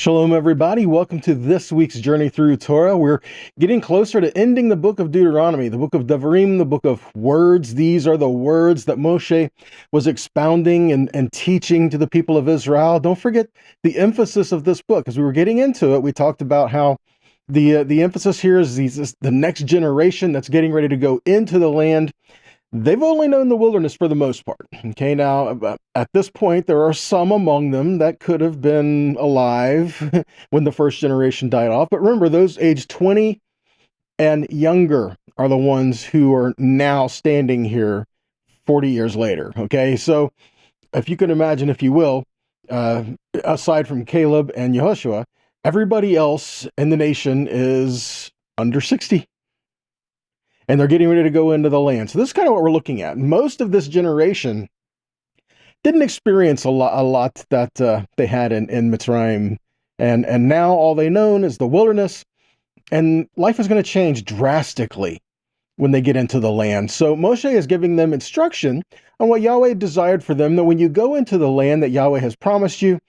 Shalom, everybody. Welcome to this week's journey through Torah. We're getting closer to ending the book of Deuteronomy, the book of Devarim, the book of words. These are the words that Moshe was expounding and teaching to the people of Israel. Don't forget the emphasis of this book. As we were getting into it, we talked about how the emphasis here is the next generation that's getting ready to go into the land. They've only known the wilderness for the most part. Okay, now at this point, there are some among them that could have been alive when the first generation died off. But remember, those aged 20 and younger are the ones who are now standing here 40 years later. Okay, so if you can imagine, if you will, aside from Caleb and Yehoshua, everybody else in the nation is under 60. And they're getting ready to go into the land. So this is kind of what we're looking at. Most of this generation didn't experience a lot that they had in Mitzrayim. And now all they know is the wilderness. And life is going to change drastically when they get into the land. So Moshe is giving them instruction on what Yahweh desired for them, that when you go into the land that Yahweh has promised you,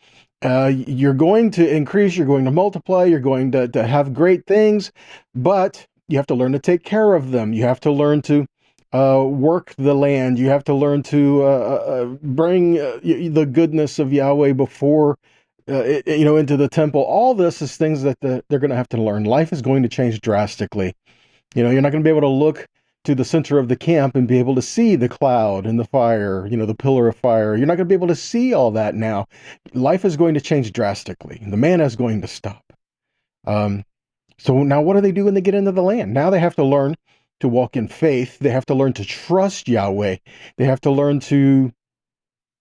you're going to increase, you're going to multiply, you're going to have great things, but you have to learn to take care of them. You have to learn to work the land. You have to learn to bring the goodness of Yahweh before, into the temple. All this is things that they're going to have to learn. Life is going to change drastically. You're not going to be able to look to the center of the camp and be able to see the cloud and the fire, the pillar of fire. You're not going to be able to see all that now. Life is going to change drastically. The manna is going to stop. So now what do they do when they get into the land? Now they have to learn to walk in faith. They have to learn to trust Yahweh. They have to learn to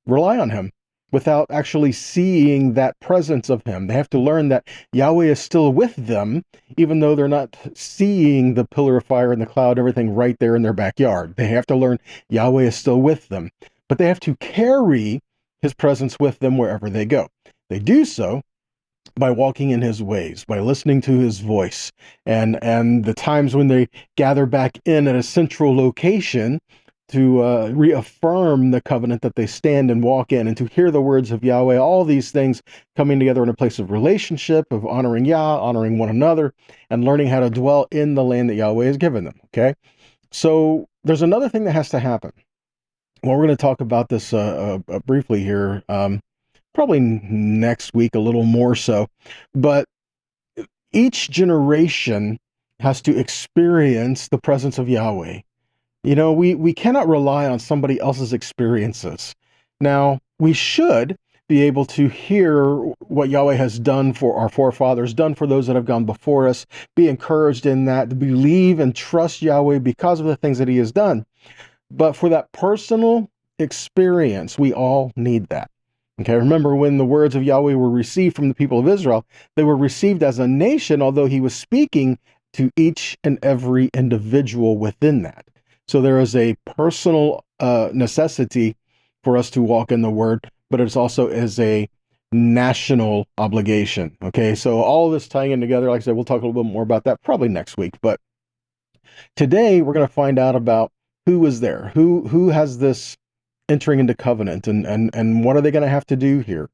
rely on him without actually seeing that presence of him. They have to learn that Yahweh is still with them, even though they're not seeing the pillar of fire and the cloud, everything right there in their backyard. They have to learn Yahweh is still with them, but they have to carry his presence with them wherever they go. They do so by walking in his ways, by listening to his voice, and the times when they gather back in at a central location to reaffirm the covenant that they stand and walk in, and to hear the words of Yahweh, all these things coming together in a place of relationship, of honoring Yah, honoring one another, and learning how to dwell in the land that Yahweh has given them, okay? So there's another thing that has to happen. Well, we're going to talk about this briefly here, probably next week, a little more so. But each generation has to experience the presence of Yahweh. We cannot rely on somebody else's experiences. Now, we should be able to hear what Yahweh has done for our forefathers, done for those that have gone before us, be encouraged in that, to believe and trust Yahweh because of the things that he has done. But for that personal experience, we all need that. Okay, remember when the words of Yahweh were received from the people of Israel, they were received as a nation, although he was speaking to each and every individual within that. So there is a personal necessity for us to walk in the word, but it's also as a national obligation. Okay, so all of this tying in together, like I said, we'll talk a little bit more about that probably next week. But today we're going to find out about who was there, who has this entering into covenant, and what are they going to have to do here?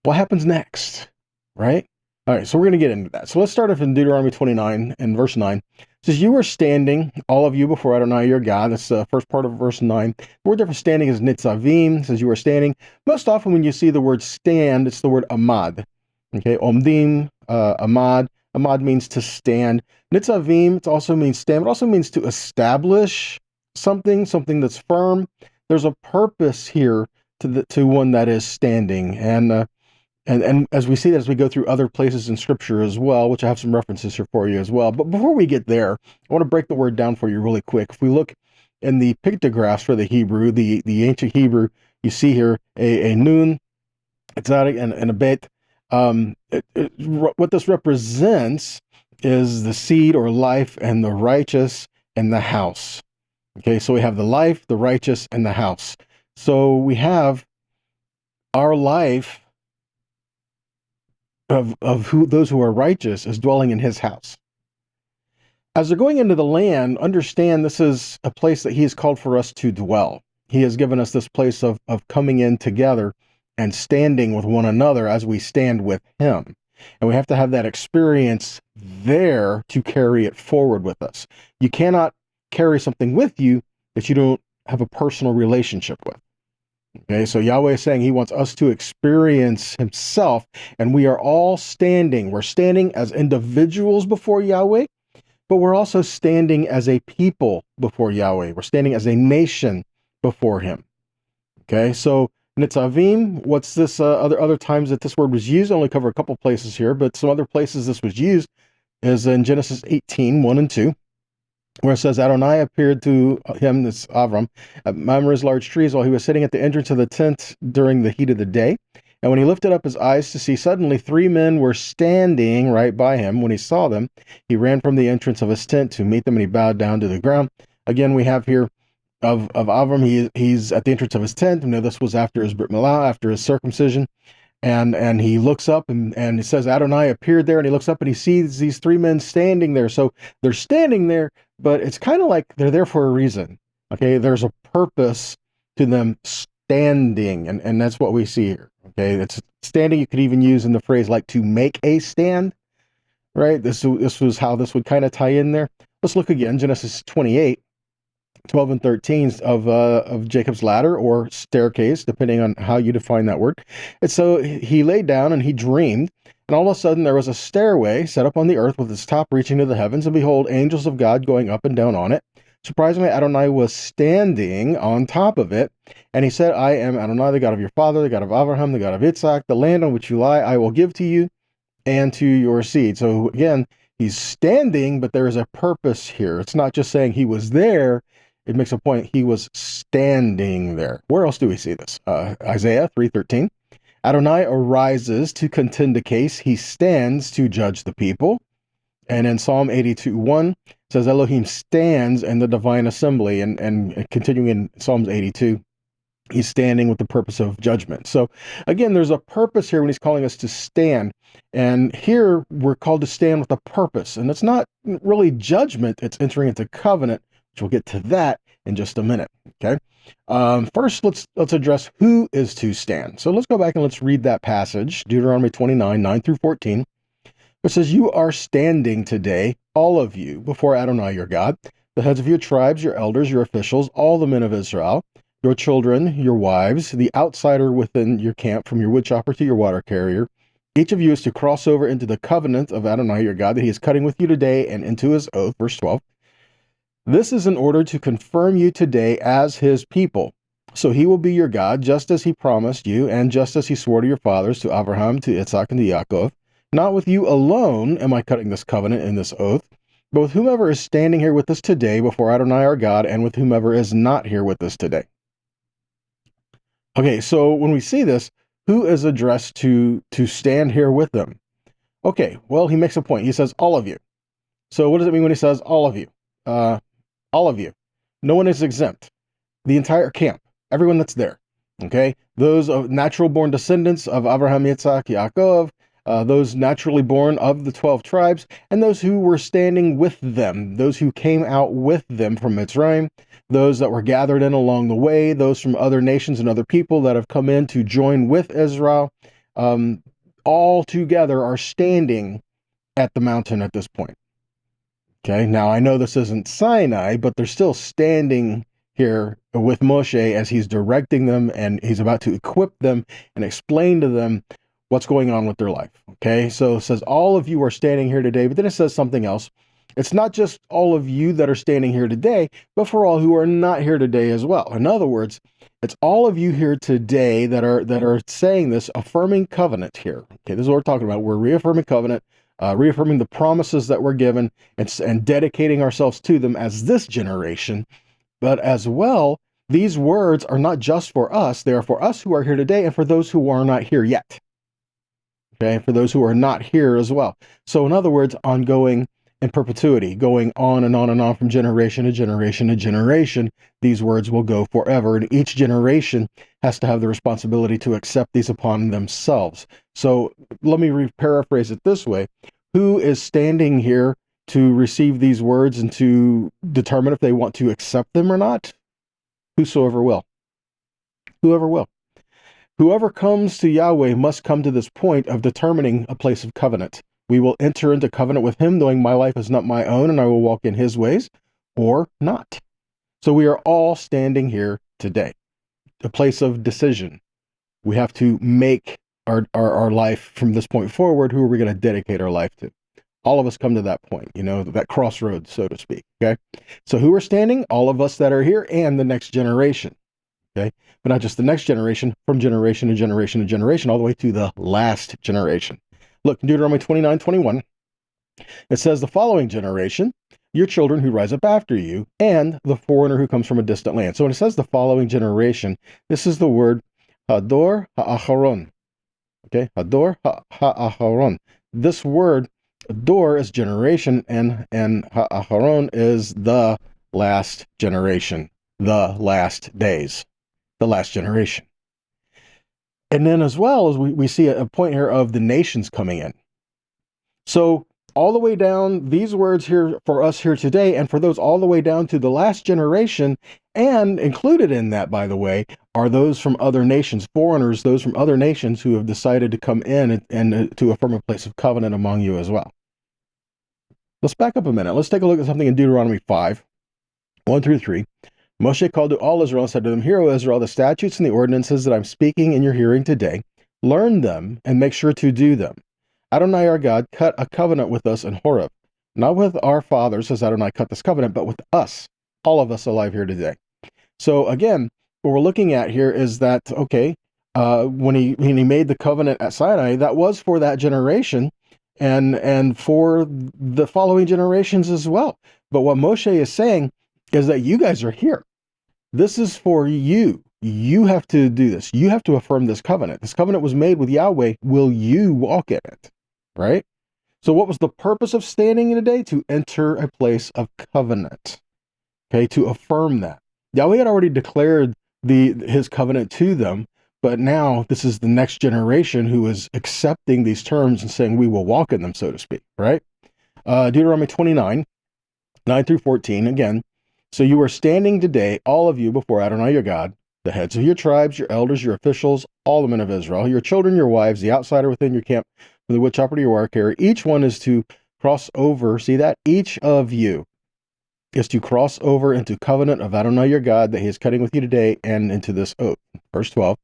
What happens next, right? All right, so we're going to get into that. So let's start off in Deuteronomy 29 and verse 9. It says, you were standing, all of you, before Adonai your God. That's the first part of verse 9. The word there for standing is Nitzavim. It says you were standing. Most often when you see the word stand, it's the word amad. Okay, omdim, amad. Amad means to stand. Nitzavim, it also means stand. It also means to establish something that's firm. There's a purpose here to one that is standing, and as we see that as we go through other places in Scripture as well, which I have some references here for you as well. But before we get there, I want to break the word down for you really quick. If we look in the pictographs for the Hebrew, the ancient Hebrew, you see here a nun, a tzadik, and a bet. What this represents is the seed or life and the righteous and the house. Okay, so we have the life, the righteous, and the house. So we have our life of those who are righteous is dwelling in his house. As they're going into the land, understand this is a place that he has called for us to dwell. He has given us this place of coming in together and standing with one another as we stand with him. And we have to have that experience there to carry it forward with us. You cannot carry something with you that you don't have a personal relationship with. Okay, so Yahweh is saying he wants us to experience himself, and we are all standing. We're standing as individuals before Yahweh, but we're also standing as a people before Yahweh. We're standing as a nation before him. Okay, so Nitzavim, what's this other times that this word was used? I only cover a couple places here, but some other places this was used is in Genesis 18, 1 and 2, where it says, Adonai appeared to him, this Avram, at Mamre's large trees while he was sitting at the entrance of the tent during the heat of the day. And when he lifted up his eyes to see, suddenly 3 men were standing right by him. When he saw them, he ran from the entrance of his tent to meet them, and he bowed down to the ground. Again, we have here of Avram, he's at the entrance of his tent. You know, this was after his Brit Milah, after his circumcision. And he looks up and it says Adonai appeared there, and he looks up and he sees these 3 men standing there. So they're standing there, but it's kind of like they're there for a reason. Okay, there's a purpose to them standing, and that's what we see here. Okay, it's standing. You could even use in the phrase like to make a stand, right? This was how this would kind of tie in there. Let's look again, Genesis 28. 12 and 13 of Jacob's ladder or staircase, depending on how you define that word. And so he lay down and he dreamed, and all of a sudden there was a stairway set up on the earth with its top reaching to the heavens, and behold, angels of God going up and down on it. Surprisingly, Adonai was standing on top of it, and he said, I am Adonai, the God of your father, the God of Abraham, the God of Yitzhak. The land on which you lie I will give to you and to your seed. So again, he's standing, but there is a purpose here. It's not just saying he was there. It makes a point. He was standing there. Where else do we see this? Isaiah 3:13. Adonai arises to contend the case. He stands to judge the people. And in Psalm 82:1 says Elohim stands in the divine assembly. And continuing in Psalms 82, he's standing with the purpose of judgment. So again, there's a purpose here when he's calling us to stand. And here we're called to stand with a purpose. And it's not really judgment. It's entering into covenant. We'll get to that in just a minute. Okay. First, let's address who is to stand. So let's go back and let's read that passage, Deuteronomy 29, 9 through 14. It says, you are standing today, all of you, before Adonai your God, the heads of your tribes, your elders, your officials, all the men of Israel, your children, your wives, the outsider within your camp, from your woodchopper to your water carrier. Each of you is to cross over into the covenant of Adonai your God that he is cutting with you today, and into his oath. Verse 12. This is in order to confirm you today as his people. So he will be your God, just as he promised you, and just as he swore to your fathers, to Abraham, to Yitzhak, and to Yaakov. Not with you alone am I cutting this covenant and this oath, but with whomever is standing here with us today before Adonai our God, and with whomever is not here with us today. Okay, so when we see this, who is addressed to stand here with them? Okay, well, he makes a point. He says, all of you. So what does it mean when he says all of you? All of you. No one is exempt. The entire camp, everyone that's there. Okay? Those of natural born descendants of Abraham, Yitzhak, Yaakov, those naturally born of the 12 tribes, and those who were standing with them, those who came out with them from Mitzrayim, those that were gathered in along the way, those from other nations and other people that have come in to join with Israel, all together are standing at the mountain at this point. Okay, now I know this isn't Sinai, but they're still standing here with Moshe as he's directing them, and he's about to equip them and explain to them what's going on with their life. Okay, so it says all of you are standing here today, but then it says something else. It's not just all of you that are standing here today, but for all who are not here today as well. In other words, it's all of you here today that are saying this, affirming covenant here. Okay, this is what we're talking about. We're reaffirming covenant. Reaffirming the promises that were given and dedicating ourselves to them as this generation. But as well, these words are not just for us. They are for us who are here today and for those who are not here yet. Okay, for those who are not here as well. So in other words, ongoing in perpetuity, going on and on and on from generation to generation to generation, these words will go forever. And each generation has to have the responsibility to accept these upon themselves. So let me paraphrase it this way. Who is standing here to receive these words and to determine if they want to accept them or not? Whosoever will. Whoever will. Whoever comes to Yahweh must come to this point of determining a place of covenant. We will enter into covenant with him, knowing my life is not my own, and I will walk in his ways, or not. So we are all standing here today, a place of decision. We have to make our life from this point forward. Who are we going to dedicate our life to? All of us come to that point, that crossroads, so to speak. Okay. So who are standing? All of us that are here and the next generation. Okay. But not just the next generation, from generation to generation to generation, all the way to the last generation. Look, in Deuteronomy 29:21, it says the following generation, your children who rise up after you, and the foreigner who comes from a distant land. So when it says the following generation, this is the word Hador Ha'acharon. Okay, Hador Ha'acharon. This word, Hador, is generation, and Ha'acharon is the last generation, the last days, the last generation. And then as well as we see a point here of the nations coming in. So all the way down, these words here for us here today, and for those all the way down to the last generation, and included in that, by the way, are those from other nations, foreigners, those from other nations who have decided to come in and to affirm a place of covenant among you as well. Let's back up a minute. Let's take a look at something in Deuteronomy 5:1-3. Moshe called to all Israel and said to them, Hear, O Israel, the statutes and the ordinances that I'm speaking in your hearing today. Learn them and make sure to do them. Adonai our God cut a covenant with us in Horeb. Not with our fathers, as Adonai cut this covenant, but with us, all of us alive here today. So again, what we're looking at here is that, okay, when he made the covenant at Sinai, that was for that generation and for the following generations as well. But what Moshe is saying is that you guys are here. This is for you. You have to do this. You have to affirm this covenant. This covenant was made with Yahweh. Will you walk in it? Right? So what was the purpose of standing today? To enter a place of covenant. Okay, to affirm that. Yahweh had already declared his covenant to them, but now this is the next generation who is accepting these terms and saying we will walk in them, so to speak. Right? Deuteronomy 29:9-14, again. So you are standing today, all of you, before Adonai your God, the heads of your tribes, your elders, your officials, all the men of Israel, your children, your wives, the outsider within your camp, from the wood chopper to your wire carrier. Each one is to cross over. See that? Each of you is to cross over into covenant of Adonai your God that he is cutting with you today and into this oath. Verse 12.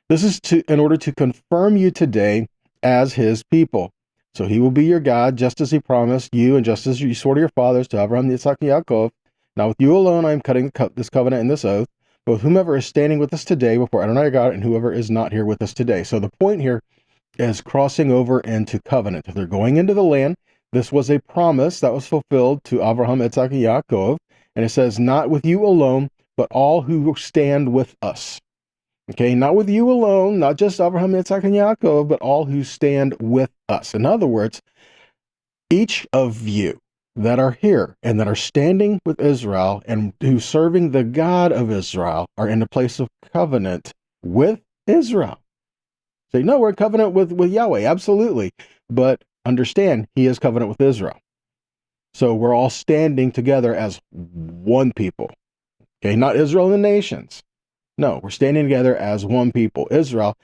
This is in order to confirm you today as his people. So he will be your God, just as he promised you, and just as you swore to your fathers, to Abraham, Yitzhak, and Yaakov. Now with you alone I am cutting this covenant and this oath, both whomever is standing with us today before Adonai God and whoever is not here with us today. So the point here is crossing over into covenant. If they're going into the land, this was a promise that was fulfilled to Abraham, Yitzhak, and Yaakov. And it says, not with you alone, but all who stand with us. Okay, not with you alone, not just Abraham, Yitzhak, and Yaakov, but all who stand with us. In other words, each of you that are here and that are standing with Israel and who serving the God of Israel are in a place of covenant with Israel. Say, no, we're in covenant with Yahweh, absolutely. But understand, he is covenant with Israel. So we're all standing together as one people. Okay, not Israel and the nations. No, we're standing together as one people. Israel,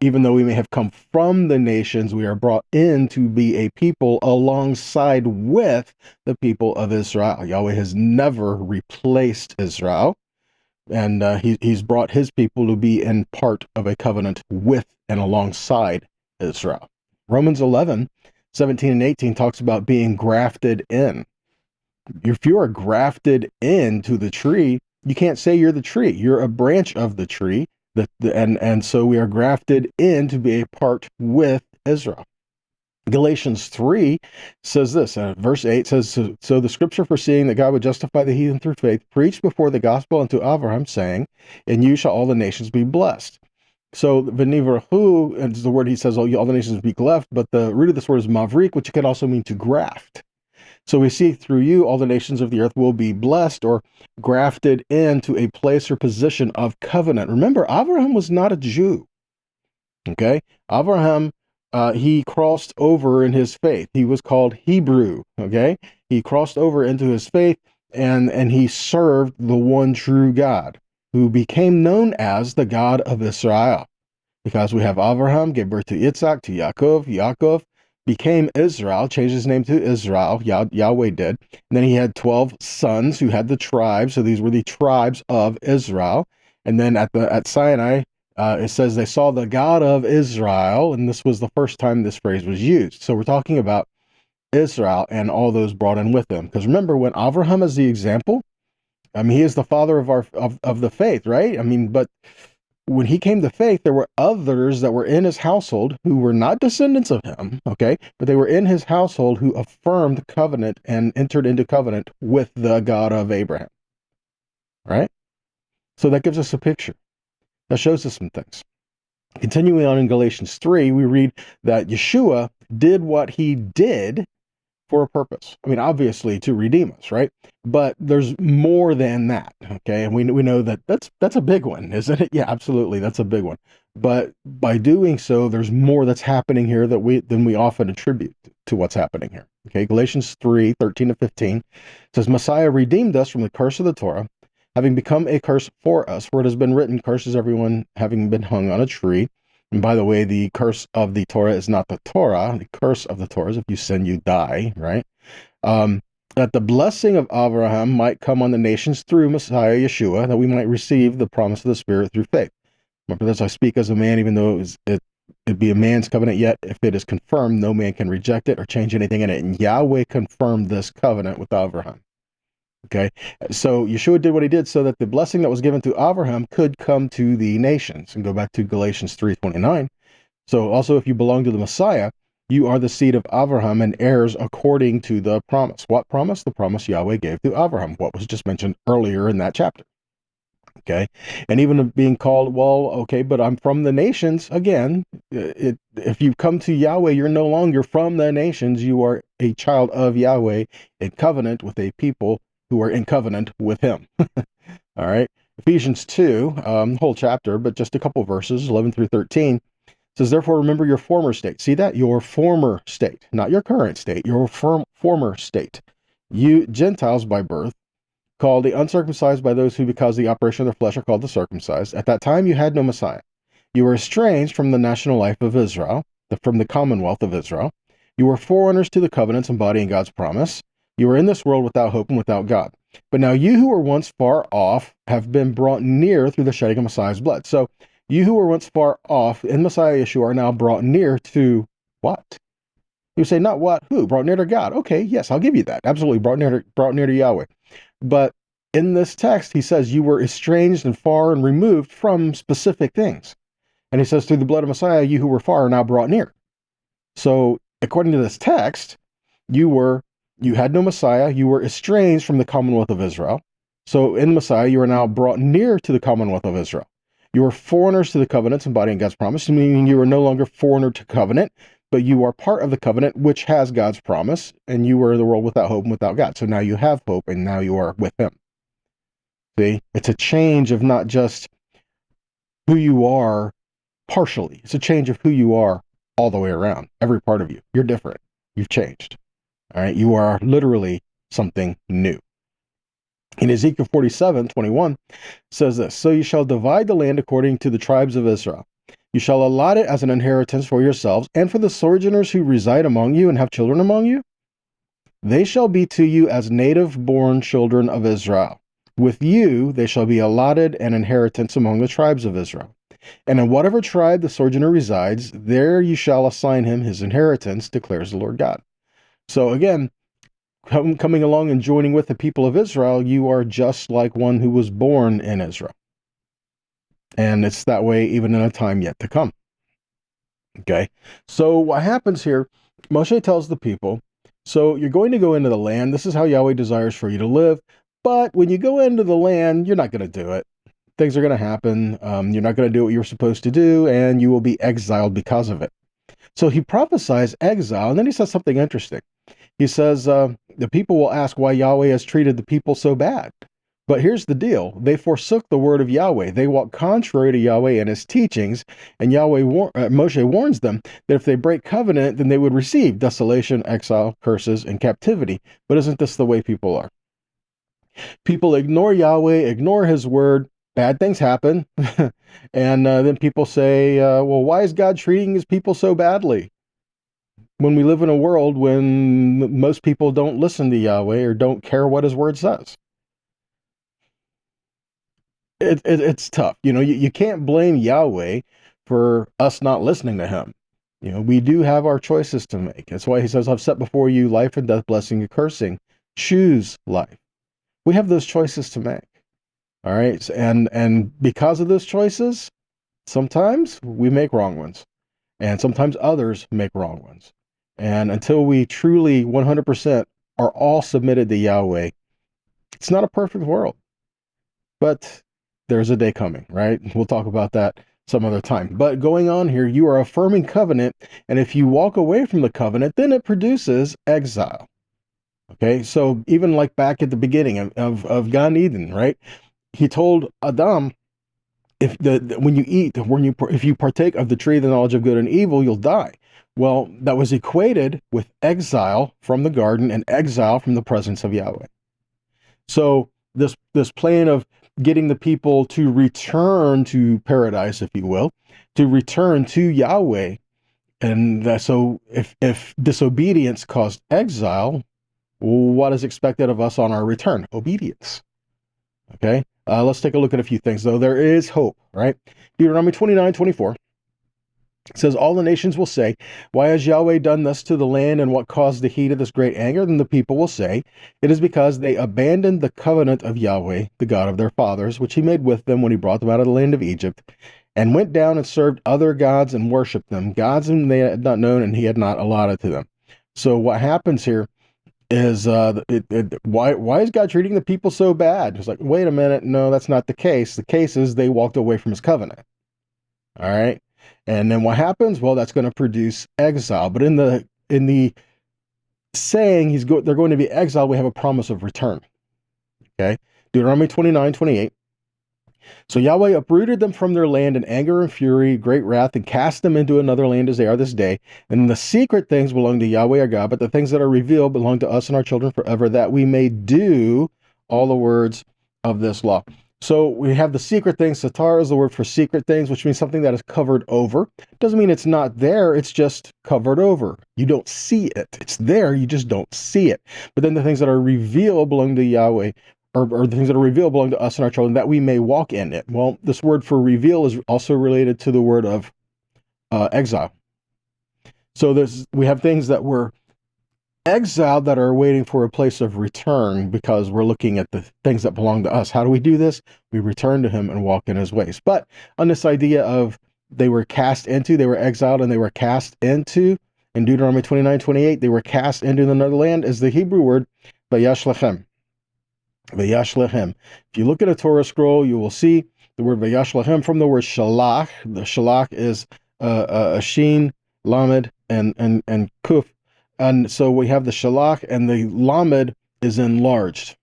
even though we may have come from the nations, we are brought in to be a people alongside with the people of Israel. Yahweh has never replaced Israel, and he's brought his people to be in part of a covenant with and alongside Israel. Romans 11:17-18 talks about being grafted in. If you are grafted into the tree, you can't say you're the tree. You're a branch of the tree, and so we are grafted in to be a part with Israel. Galatians 3 says this, verse 8 says, so the scripture foreseeing that God would justify the heathen through faith, preached before the gospel unto Abraham, saying, in you shall all the nations be blessed. So v'nivrahu is the word he says, all the nations be left, but the root of this word is mavrik, which can also mean to graft. So we see through you, all the nations of the earth will be blessed or grafted into a place or position of covenant. Remember, Abraham was not a Jew. Okay? Abraham, he crossed over in his faith. He was called Hebrew. Okay? He crossed over into his faith and he served the one true God, who became known as the God of Israel. because we have Abraham gave birth to Yitzhak, to Yaakov. Yaakov became Israel, changed his name to Israel. Yahweh did. And then he had 12 sons who had the tribes. So these were the tribes of Israel. And then at Sinai, it says they saw the God of Israel. And this was the first time this phrase was used. So we're talking about Israel and all those brought in with him. Because remember, when Abraham is the example, I mean, he is the father of the faith, right? I mean, but when he came to faith, there were others that were in his household who were not descendants of him, okay? But they were in his household who affirmed covenant and entered into covenant with the God of Abraham, right? So that gives us a picture. That shows us some things. Continuing on in Galatians 3, we read that Yeshua did what he did for a purpose. I mean, obviously to redeem us, right? But there's more than that, okay? And we know that that's a big one, isn't it? Yeah, absolutely, that's a big one. But by doing so, there's more that's happening here than we often attribute to what's happening here. Okay, Galatians 3:13-15 says, Messiah redeemed us from the curse of the Torah, having become a curse for us, for it has been written, curses everyone having been hung on a tree. And by the way, the curse of the Torah is not the Torah. The curse of the Torah is if you sin, you die, right? That the blessing of Abraham might come on the nations through Messiah Yeshua, that we might receive the promise of the Spirit through faith. Remember this, I speak as a man, even though it be a man's covenant, yet if it is confirmed, no man can reject it or change anything in it. And Yahweh confirmed this covenant with Abraham. Okay, so Yeshua did what he did so that the blessing that was given to Abraham could come to the nations. And go back to Galatians 3:29. So also, if you belong to the Messiah, you are the seed of Abraham and heirs according to the promise. What promise? The promise Yahweh gave to Abraham, what was just mentioned earlier in that chapter. Okay, and even being called, well, okay, but I'm from the nations. Again, if you come to Yahweh, you're no longer from the nations. You are a child of Yahweh, in covenant with a people who are in covenant with him. All right. Ephesians 2, whole chapter, but just a couple verses, 11-13, says, therefore, remember your former state. See that? Your former state, not your current state, your former state. You Gentiles by birth, called the uncircumcised by those who, because the operation of their flesh, are called the circumcised. At that time, you had no Messiah. You were estranged from the national life of Israel, from the commonwealth of Israel. You were foreigners to the covenants embodying God's promise. You were in this world without hope and without God. But now you who were once far off have been brought near through the shedding of Messiah's blood. So you who were once far off in Messiah Yeshua are now brought near to what? You say, not what? Who? Brought near to God. Okay, yes, I'll give you that. Absolutely, brought near to Yahweh. But in this text, he says you were estranged and far and removed from specific things. And he says, through the blood of Messiah, you who were far are now brought near. So according to this text, you had no Messiah, you were estranged from the commonwealth of Israel. So in Messiah, you are now brought near to the commonwealth of Israel. You are foreigners to the covenants embodying God's promise, meaning you are no longer foreigner to covenant, but you are part of the covenant which has God's promise, and you were in the world without hope and without God. So now you have hope, and now you are with him. See, it's a change of not just who you are partially. It's a change of who you are all the way around. Every part of you. You're different. You've changed. All right, you are literally something new. In Ezekiel 47:21 says this, so you shall divide the land according to the tribes of Israel. You shall allot it as an inheritance for yourselves and for the sojourners who reside among you and have children among you. They shall be to you as native-born children of Israel. With you they shall be allotted an inheritance among the tribes of Israel. And in whatever tribe the sojourner resides, there you shall assign him his inheritance, declares the Lord God. So again, coming along and joining with the people of Israel, you are just like one who was born in Israel. And it's that way even in a time yet to come. Okay, so what happens here, Moshe tells the people, so you're going to go into the land. This is how Yahweh desires for you to live. But when you go into the land, you're not going to do it. Things are going to happen. You're not going to do what you're supposed to do, and you will be exiled because of it. So he prophesies exile, and then he says something interesting. He says, the people will ask why Yahweh has treated the people so bad. But here's the deal. They forsook the word of Yahweh. They walked contrary to Yahweh and his teachings, and Moshe warns them that if they break covenant, then they would receive desolation, exile, curses, and captivity. But isn't this the way people are? People ignore Yahweh, ignore his word, bad things happen, and then people say, well, why is God treating his people so badly? When we live in a world when most people don't listen to Yahweh or don't care what his word says. It's tough. You can't blame Yahweh for us not listening to him. We do have our choices to make. That's why he says, I've set before you life and death, blessing and cursing. Choose life. We have those choices to make. All right. And because of those choices, sometimes we make wrong ones. And sometimes others make wrong ones. And until we truly 100% are all submitted to Yahweh, it's not a perfect world. But there's a day coming, right? We'll talk about that some other time. But going on here, you are affirming covenant, and if you walk away from the covenant, then it produces exile. Okay, so even like back at the beginning of Gan Eden, right? He told Adam, if you partake of the tree of the knowledge of good and evil, you'll die. Well, that was equated with exile from the garden and exile from the presence of Yahweh. So this plan of getting the people to return to paradise, if you will, to return to Yahweh. And so if disobedience caused exile, what is expected of us on our return? Obedience. Okay, let's take a look at a few things, though. There is hope, right? Deuteronomy 29:24. It says, all the nations will say, why has Yahweh done this to the land, and what caused the heat of this great anger? Then the people will say, it is because they abandoned the covenant of Yahweh, the God of their fathers, which he made with them when he brought them out of the land of Egypt, and went down and served other gods and worshipped them, gods whom they had not known and he had not allotted to them. So what happens here is, why is God treating the people so bad? It's like, wait a minute, no, that's not the case. The case is they walked away from his covenant. All right. And then what happens? Well, that's going to produce exile. But in the saying they're going to be exiled, we have a promise of return. Okay, Deuteronomy 29:28. So Yahweh uprooted them from their land in anger and fury, great wrath, and cast them into another land as they are this day. And the secret things belong to Yahweh our God, but the things that are revealed belong to us and our children forever, that we may do all the words of this law. So we have the secret things. Satar is the word for secret things, which means something that is covered over. Doesn't mean it's not there. It's just covered over. You don't see it. It's there. You just don't see it. But then the things that are revealed belong to Yahweh, or the things that are revealed belong to us and our children, that we may walk in it. Well, this word for reveal is also related to the word of exile. So we have things that were exiled that are waiting for a place of return, because we're looking at the things that belong to us. How do we do this? We return to him and walk in his ways. But on this idea of they were exiled and they were cast into, in Deuteronomy 29:28, they were cast into another land, is the Hebrew word vayashlachem. Vayashlachem. If you look at a Torah scroll, you will see the word vayashlachem from the word shalach. The shalach is a shin, lamed, and kuf. And so we have the shalach, and the lamed is enlarged.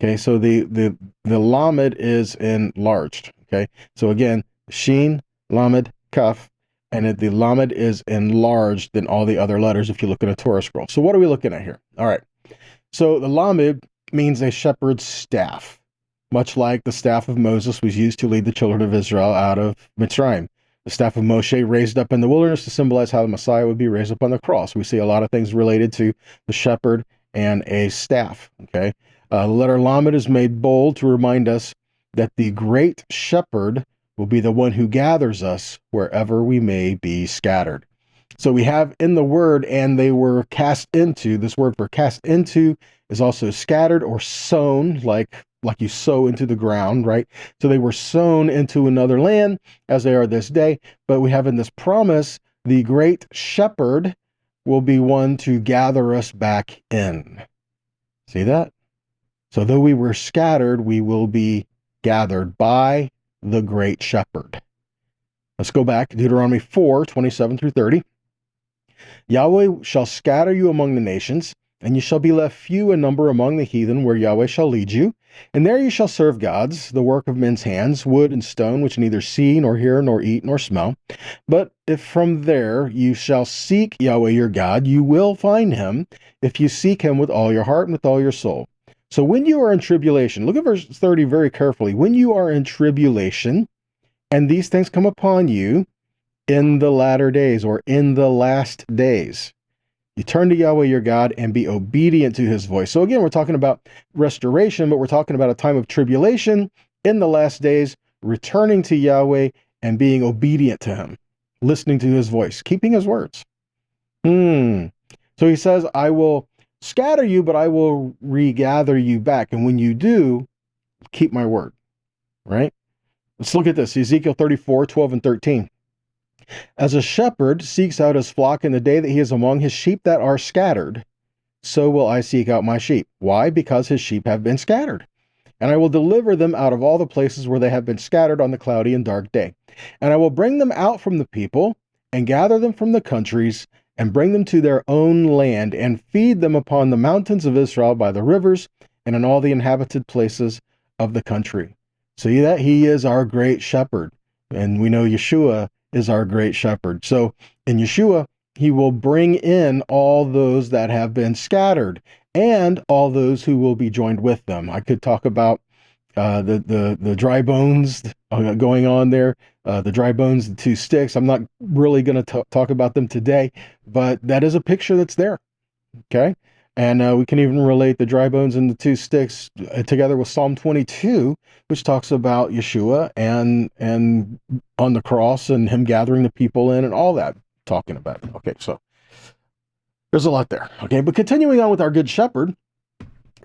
Okay, so the lamed is enlarged. Okay, so again, shin, lamed, kaf, and the lamed is enlarged than all the other letters if you look at a Torah scroll. So what are we looking at here? All right, so the lamed means a shepherd's staff, much like the staff of Moses was used to lead the children of Israel out of Mitzrayim. The staff of Moshe raised up in the wilderness to symbolize how the Messiah would be raised up on the cross. We see a lot of things related to the shepherd and a staff. Okay, the letter Lamed is made bold to remind us that the great shepherd will be the one who gathers us wherever we may be scattered. So we have in the word, and they were cast into. This word for cast into is also scattered or sown, like you sow into the ground, right? So they were sown into another land as they are this day. But we have in this promise, the great shepherd will be one to gather us back in. See that? So though we were scattered, we will be gathered by the great shepherd. Let's go back to Deuteronomy 4:27-30. Yahweh shall scatter you among the nations, and you shall be left few in number among the heathen, where Yahweh shall lead you. And there you shall serve gods, the work of men's hands, wood and stone, which neither see, nor hear, nor eat, nor smell. But if from there you shall seek Yahweh your God, you will find him, if you seek him with all your heart and with all your soul. So when you are in tribulation, look at verse 30 very carefully. When you are in tribulation, and these things come upon you in the latter days, or in the last days, you turn to Yahweh your God and be obedient to his voice. So again, we're talking about restoration, but we're talking about a time of tribulation in the last days, returning to Yahweh and being obedient to him, listening to his voice, keeping his words. So he says, I will scatter you, but I will regather you back. And when you do, keep my word, right? Let's look at this. Ezekiel 34, 12 and 13. As a shepherd seeks out his flock in the day that he is among his sheep that are scattered, so will I seek out my sheep. Why? Because his sheep have been scattered. And I will deliver them out of all the places where they have been scattered on the cloudy and dark day. And I will bring them out from the people, and gather them from the countries, and bring them to their own land, and feed them upon the mountains of Israel by the rivers, and in all the inhabited places of the country. See that? He is our great shepherd. And we know Yeshua is our great shepherd. So in Yeshua, he will bring in all those that have been scattered, and all those who will be joined with them. I could talk about the dry bones going on there, the dry bones, the two sticks. I'm not really going to talk about them today, but that is a picture that's there. Okay. And we can even relate the dry bones and the two sticks together with Psalm 22, which talks about Yeshua and on the cross and him gathering the people in and all that, talking about it. Okay, so there's a lot there. Okay, but continuing on with our good shepherd,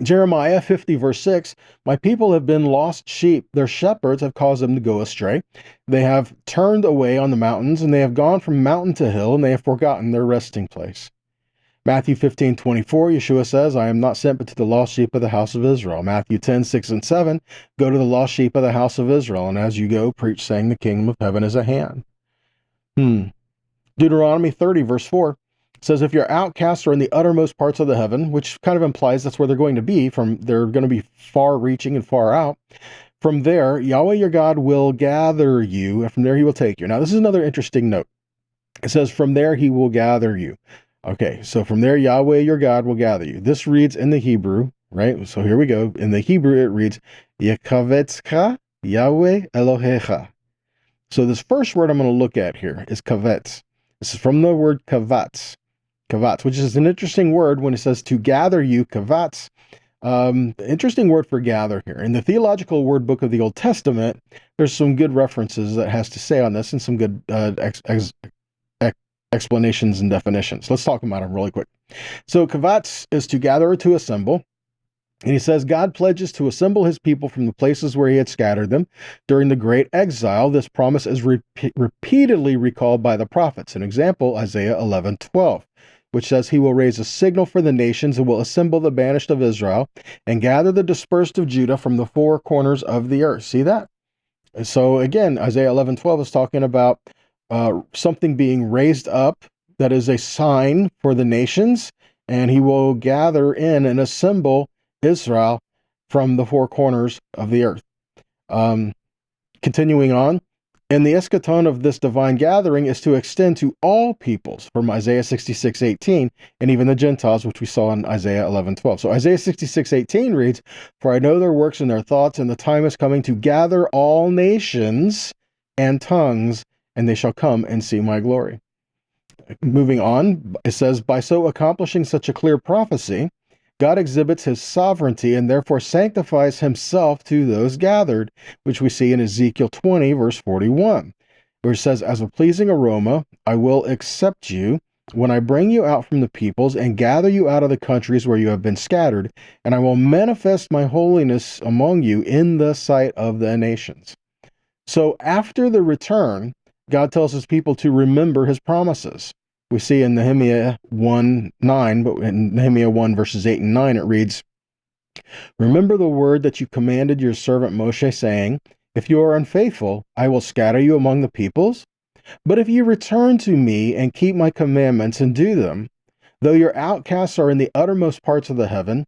Jeremiah 50, verse 6, my people have been lost sheep. Their shepherds have caused them to go astray. They have turned away on the mountains, and they have gone from mountain to hill, and they have forgotten their resting place. Matthew 15, 24, Yeshua says, I am not sent but to the lost sheep of the house of Israel. Matthew 10, 6 and 7, go to the lost sheep of the house of Israel, and as you go, preach, saying, the kingdom of heaven is at hand. Deuteronomy 30, verse 4, says, if your outcasts are in the uttermost parts of the heaven, which kind of implies that's where they're going to be, they're going to be far-reaching and far out, from there, Yahweh your God will gather you, and from there he will take you. Now, this is another interesting note. It says, from there he will gather you. Okay, so from there, Yahweh your God will gather you. This reads in the Hebrew, right? So here we go. In the Hebrew, it reads, Yekavetzcha Yahweh Elohecha. So this first word I'm going to look at here is kavetz. This is from the word kavatz. Kavatz, which is an interesting word when it says to gather you, kavatz. Interesting word for gather here. In the Theological Word Book of the Old Testament, there's some good references that has to say on this and some good explanations and definitions. Let's talk about them really quick. So kavatz is to gather or to assemble. And he says, God pledges to assemble his people from the places where he had scattered them during the great exile. This promise is repeatedly recalled by the prophets. An example, Isaiah 11:12, which says, he will raise a signal for the nations and will assemble the banished of Israel and gather the dispersed of Judah from the four corners of the earth. See that? So again, Isaiah 11:12 is talking about something being raised up that is a sign for the nations, and he will gather in and assemble Israel from the four corners of the earth. Continuing on, and the eschaton of this divine gathering is to extend to all peoples, from Isaiah 66:18, and even the Gentiles, which we saw in Isaiah 11:12. So Isaiah 66:18 reads, for I know their works and their thoughts, and the time is coming to gather all nations and tongues, and they shall come and see my glory. Moving on, it says, by so accomplishing such a clear prophecy, God exhibits his sovereignty and therefore sanctifies himself to those gathered, which we see in Ezekiel 20, verse 41, where it says, as a pleasing aroma, I will accept you when I bring you out from the peoples and gather you out of the countries where you have been scattered, and I will manifest my holiness among you in the sight of the nations. So after the return, God tells his people to remember his promises. We see in Nehemiah 1:9, but in Nehemiah 1, verses 8 and 9, it reads, remember the word that you commanded your servant Moshe, saying, if you are unfaithful, I will scatter you among the peoples. But if you return to me and keep my commandments and do them, though your outcasts are in the uttermost parts of the heaven,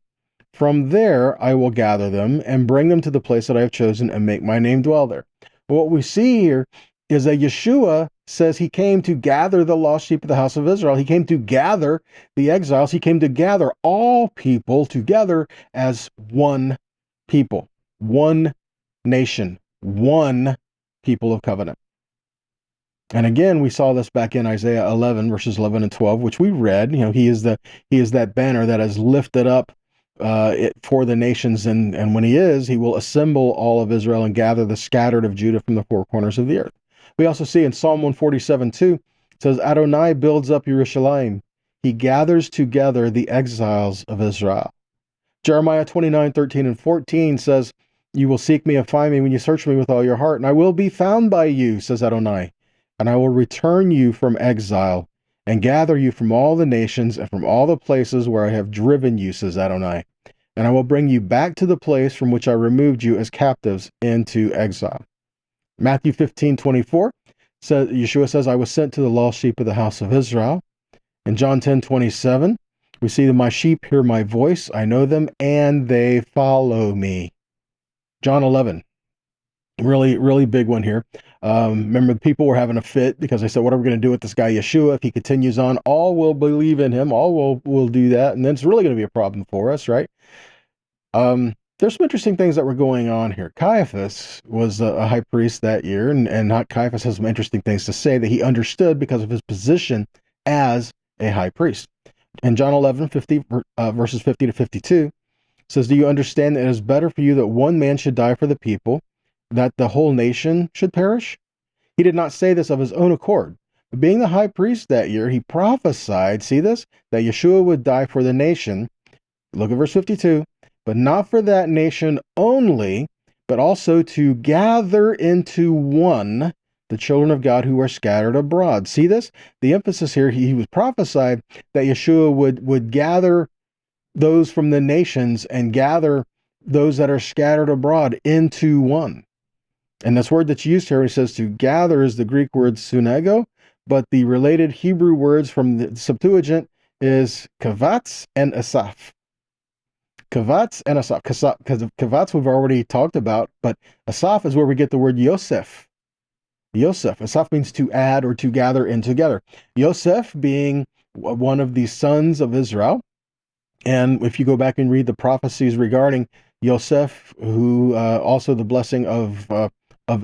from there I will gather them and bring them to the place that I have chosen and make my name dwell there. What we see here is that Yeshua says he came to gather the lost sheep of the house of Israel. He came to gather the exiles. He came to gather all people together as one people, one nation, one people of covenant. And again, we saw this back in Isaiah 11, verses 11 and 12, which we read. He is that banner that is lifted up for the nations, and when he will assemble all of Israel and gather the scattered of Judah from the four corners of the earth. We also see in Psalm 147:2, it says, Adonai builds up Yerushalayim. He gathers together the exiles of Israel. Jeremiah 29:13 and 14 says, you will seek me and find me when you search me with all your heart, and I will be found by you, says Adonai. And I will return you from exile and gather you from all the nations and from all the places where I have driven you, says Adonai. And I will bring you back to the place from which I removed you as captives into exile. Matthew 15:24 says, Yeshua says, I was sent to the lost sheep of the house of Israel. In John 10:27, we see that my sheep hear my voice, I know them, and they follow me. John 11. Really, really big one here. Remember, the people were having a fit because they said, what are we going to do with this guy Yeshua? If he continues on, all will believe in him. All will do that. And then it's really going to be a problem for us, right? There's some interesting things that were going on here. Caiaphas was a high priest that year, and Caiaphas has some interesting things to say that he understood because of his position as a high priest. In John 11:50, verses 50 to 52, says, do you understand that it is better for you that one man should die for the people, that the whole nation should perish? He did not say this of his own accord. But being the high priest that year, he prophesied, see this, that Yeshua would die for the nation. Look at verse 52. But not for that nation only, but also to gather into one the children of God who are scattered abroad. See this? The emphasis here, he was prophesied that Yeshua would gather those from the nations and gather those that are scattered abroad into one. And this word that's used here, he says to gather, is the Greek word sunego, but the related Hebrew words from the Septuagint is kavatz and asaph. Kavatz and asaph. Because kavatz we've already talked about, but asaph is where we get the word Yosef. Yosef. Asaph means to add or to gather in together. Yosef being one of the sons of Israel. And if you go back and read the prophecies regarding Yosef, who also the blessing of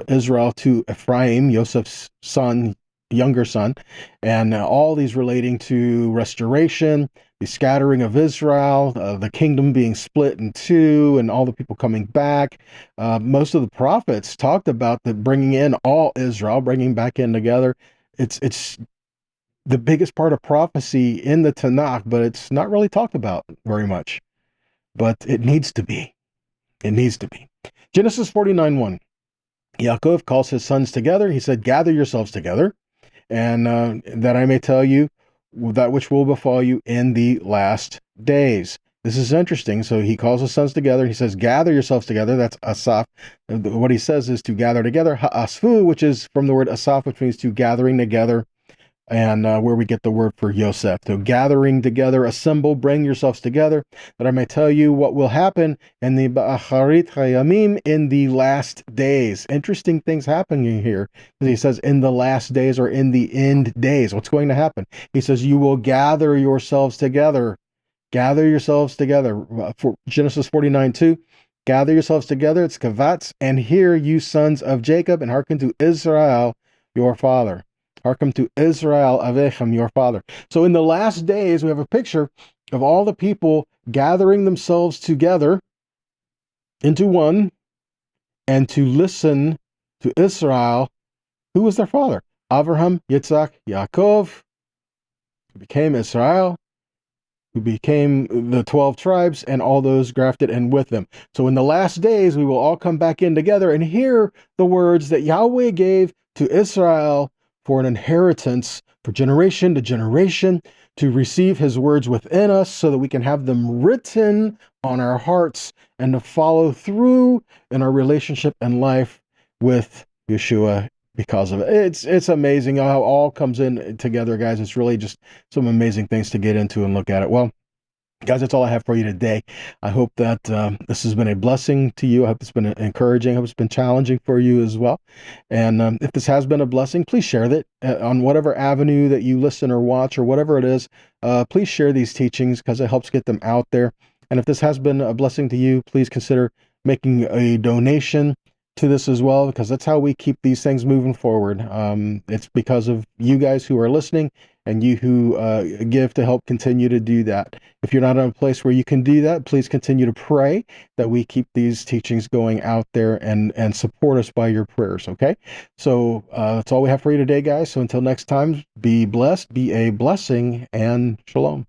Israel to Ephraim, Joseph's son, younger son, and all these relating to restoration, the scattering of Israel, the kingdom being split in two, and all the people coming back. Most of the prophets talked about the bringing in all Israel, bringing back in together. It's the biggest part of prophecy in the Tanakh, but it's not really talked about very much. But it needs to be. It needs to be. Genesis 49:1. Yaakov calls his sons together. He said, gather yourselves together, and that I may tell you that which will befall you in the last days. This is interesting. So he calls his sons together. He says, gather yourselves together. That's asaph. What he says is to gather together. Ha'asfu, which is from the word asaph, which means to gathering together. And where we get the word for Yosef. So gathering together, assemble, bring yourselves together, that I may tell you what will happen in the Ba'acharit Hayamim, in the last days. Interesting things happening here. He says in the last days, or in the end days. What's going to happen? He says, you will gather yourselves together. Gather yourselves together. For Genesis 49:2. Gather yourselves together. It's kavatz. And hear, you sons of Jacob, and hearken to Israel, your father. Hearken to Israel, Avechem, your father. So in the last days, we have a picture of all the people gathering themselves together into one, and to listen to Israel, who was their father. Abraham, Yitzhak, Yaakov, who became Israel, who became the 12 tribes, and all those grafted in with them. So in the last days, we will all come back in together and hear the words that Yahweh gave to Israel for an inheritance, for generation to generation, to receive his words within us so that we can have them written on our hearts and to follow through in our relationship and life with Yeshua because of it. It's amazing how it all comes in together, guys. It's really just some amazing things to get into and look at it. Well, Guys, that's all I have for you today. I hope that this has been a blessing to you. I hope it's been encouraging. I hope it's been challenging for you as well. And if this has been a blessing, please share that on whatever avenue that you listen or watch or whatever it is. Please share these teachings because it helps get them out there. And if this has been a blessing to you, please consider making a donation to this as well, because that's how we keep these things moving forward. It's because of you guys who are listening and you who give to help continue to do that. If you're not in a place where you can do that, please continue to pray that we keep these teachings going out there and support us by your prayers, okay? So that's all we have for you today, guys. So until next time, be blessed, be a blessing, and shalom.